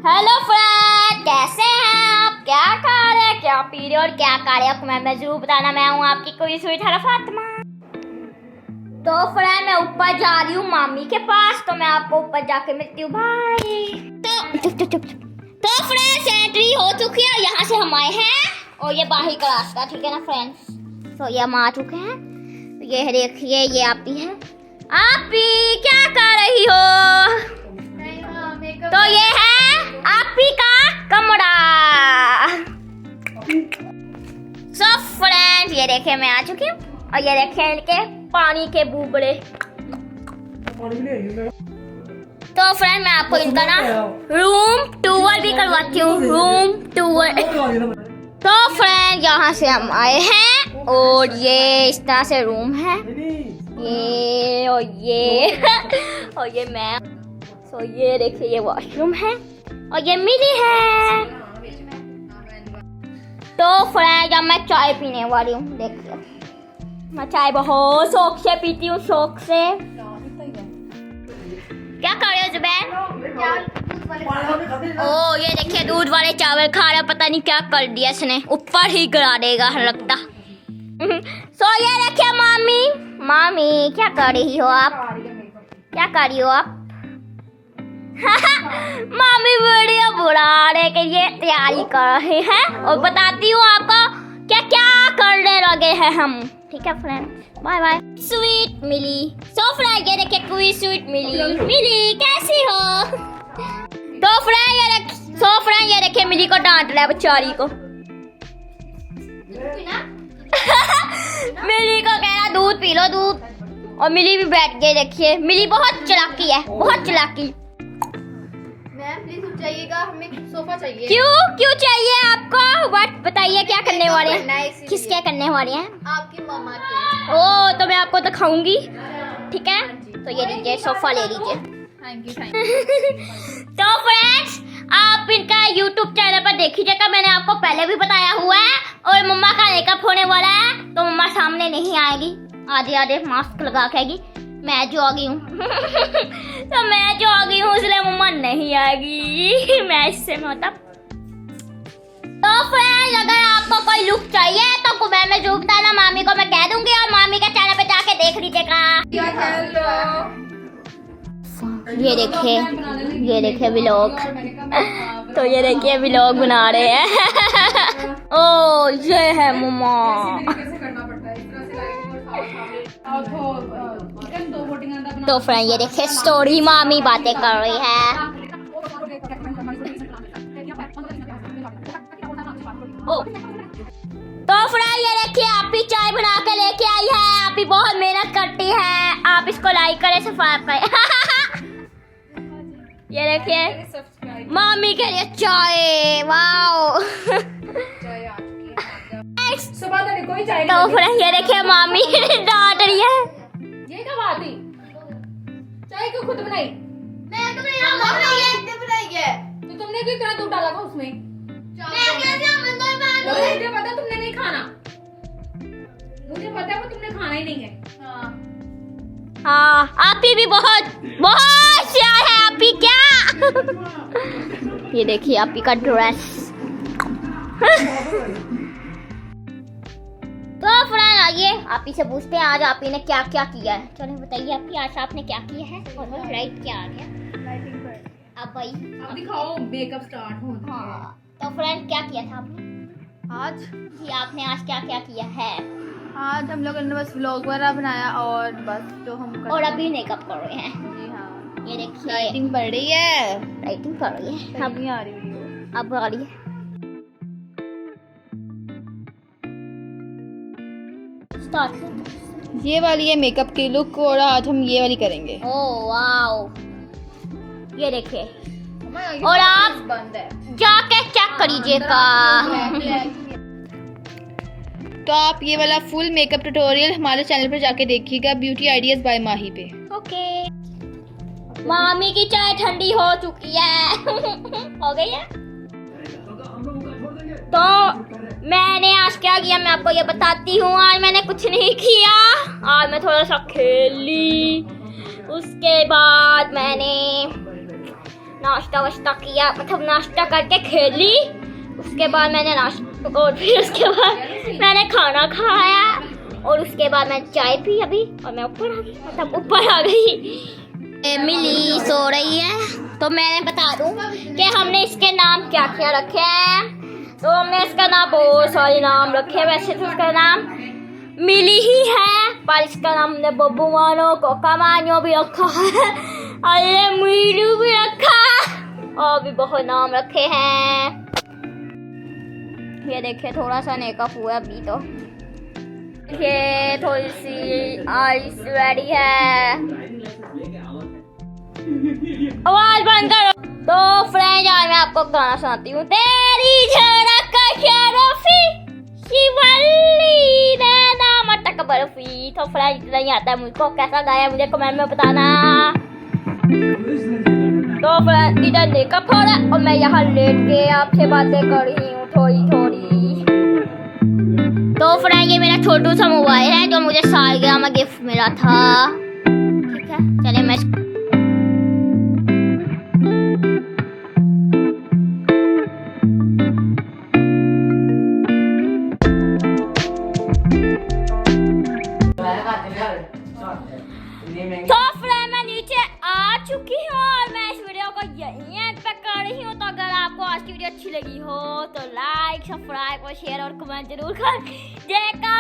Hello friend, कैसे हैं आप? क्या खा रहे हैं, क्या पी रहे और क्या कर रहे हो? मैं जरूर बताना। मैं हूँ आपकी कोई स्वीट फातिमा। तो फ्रेंड, मैं ऊपर जा रही हूँ मामी के पास, तो मैं आपको ऊपर जाके मिलती हूँ। बाय। तो फ्रेंड्स, एंट्री हो चुकी है। यहाँ से हम आए हैं और ये बाही का रास्ता, ठीक है ना फ्रेंड्स। तो ये हम आ चुके हैं। ये देखिए, ये आपी है। आपी क्या कर रही हो? तो ये है आपी का कमरा। सो फ्रेंड्स, ये देखे मैं आ चुकी हूँ और ये देखे इनके पानी के बूबड़े। तो फ्रेंड, मैं आपको इनका ना रूम टूर भी करवाती हूँ। Room tour. तो फ्रेंड, यहाँ से हम आए हैं और ये इस तरह से रूम है। ये और ये और ये मैं। तो ये देखिए, ये वॉशरूम है और ये मिली है। तो फ्रेंड, अब मैं चाय पीने वाली हूँ। देखिए, मैं चाय बहुत शौक से पीती हूँ, शौक से। क्या कर रहे हो जुबैन? ओ, ये देखिए दूध वाले चावल खा रहा। पता नहीं क्या कर दिया इसने, ऊपर ही गिरा देगा लगता। सो ये देखिए मामी। मामी क्या कर रही हो आप? क्या कर रही हो आप? मामी वीडियो बुलाने के लिए तैयारी कर रहे हैं और बताती हूँ आपको क्या क्या करने लगे हैं हम। ठीक है फ्रेंड, बाय बाय। स्वीट मिली। सो फ्रेंड, ये देखिए कोई स्वीट मिली। मिली कैसी हो? तो फ्रेंड ये देखिए मिली को डांट रहा है बेचारी को। मिली को कह रहा दूध पी लो, दूध। और मिली भी बैठ गई। देखिए मिली बहुत चालाकी है, बहुत चालाकी। मैम प्लीज उठ जाइएगा, हमें सोफा चाहिए। क्यों चाहिए आपको? बात बताइए, क्या करने वाले हैं? किसके करने वाले हैं? आपकी मम्मा के। ओ, तो मैं आपको दिखाऊंगी, ठीक है? तो ये लीजिए, सोफा ले लीजिए। Thank you. तो फ्रेंड्स, आप इनका YouTube चैनल पर देखिएगा। मैंने आपको पहले भी बताया हुआ है। और मम्मा का मेकअप होने वाला है, तो मम्मा सामने नहीं आएगी। आधे आधे मास्क लगा के आएगी। मैं जो आ गई हूँ तो मैं जो आ गई हूँ, इसलिए मम्मा नहीं आएगी। मैं इससे मतलब। तो फ्रेंड्स, अगर आपको कोई लुक चाहिए तो कमेंट में जरूर बताना। मामी को मैं कह दूंगी और मामी के चैनल पे जाके देख लीजिएगा। ये देखिए व्लॉग। तो ये देखिए व्लॉग बना रहे हैं। ओ, ये है मम्मा। तो फ्रेंड, ये देखिए स्टोरी मामी बातें कर रही है। तो फ्रेंड, ये देखिए आपी चाय बना के लेके आई है। आपी बहुत मेहनत करती है। आप इसको लाइक करें, सब्सक्राइब करें। ये देखिए मामी के लिए चाय। वाओ। तो फ्रेंड, ये देखिए मामी डांट रही है। ये क्या बात है? चाय क्यों खुद बनाई? मैं तो बनाई है। तो तुमने क्यों इतना दूध डाला था उसमें? मैं कैसे मुझे पता तुमने नहीं खाना। मुझे पता है वो तुमने खाना ही नहीं है। हाँ, आपी भी बहुत प्यार है। आपी क्या? ये देखिए आपी का ड्रेस। तो फ्रेंड, आइए आपी से पूछते हैं आज आपी ने क्या क्या किया है। चलो बताइए आपी, आज आपने क्या किया है? और राइट क्या आ गया? लाइटिंग पर। आप भाई अब दिखाओ, मेकअप स्टार्ट हो। हाँ, तो फ्रेंड क्या किया था आपने आज? जी, आपने आज क्या क्या किया है? आज हम लोगों ने बस व्लॉग वगैरह बनाया और बस जो हम और अभी मेकअप कर रहे हैं। जी हाँ, ये देखिए लाइटिंग पड़ रही है। लाइटिंग कर रही है। अब नहीं आ रही वीडियो। अब आ रही है। स्टार्ट। ये वाली है मेकअप की लुक और आज हम ये वाली करेंगे। ओह वाओ, ये देखिए। और आप बंद है, जाके चेक करिएगा। तो आप ये वाला फुल मेकअप ट्यूटोरियल हमारे चैनल पर जाके देखिएगा, ब्यूटी आइडियाज बाय माही पे। ओके। मामी की चाय ठंडी हो चुकी है। हो गई है। तो मैंने आज क्या किया, मैं आपको ये बताती हूँ। आज मैंने कुछ नहीं किया। आज मैं थोड़ा सा खेल ली। उसके बाद मैंने नाश्ता वाश्ता किया, मतलब नाश्ता करके खेली, उसके बाद मैंने नाश्ता और फिर उसके बाद मैंने खाना खाया और उसके बाद मैंने चाय पी अभी और मैं ऊपर आ गई, मतलब ऊपर आ गई। एमिली सो रही है तो मैंने बता दूं कि हमने इसके नाम क्या क्या रखे हैं। तो हमने इसका नाम बहुत सारे नाम रखे हैं, वैसे तो इसका नाम मिली ही है पर इसका नाम हमने बब्बू मानो कोका मानो भी रखा है, अरे मीलू भी रखा और भी बहुत नाम रखे हैं। ये देखिए थोड़ा सा मेकअप हुआ अभी, तो ये थोड़ी सी आइस रेडी है, आवाज बंद करो। तो फ्रेंड आज मैं आपको गाना सुनाती हूँ, तेरी झड़क का शरफी शिवल्ली नैना मटक बर्फी। तो फ्रेंड इतना ही आता है मुझको, कैसा गाया मुझे कमेंट में बताना। तो फ्रेंड इधर मेकअप हो रहा है और मैं यहाँ लेट के आपसे बातें कर रही हूँ थोड़ी थोड़ी। तो फ्रेंड ये मेरा छोटू सा मोबाइल है जो मुझे सालगिरह में गिफ्ट मिला था, ठीक है। चलिए मैं तो फ्रेंड मैं नीचे आ चुकी हूँ और मैं इस वीडियो को यहीं एंड पे कर रही हूँ। तो अगर आपको आज की वीडियो अच्छी लगी हो तो लाइक सब्सक्राइब और शेयर और कमेंट जरूर कर। जय का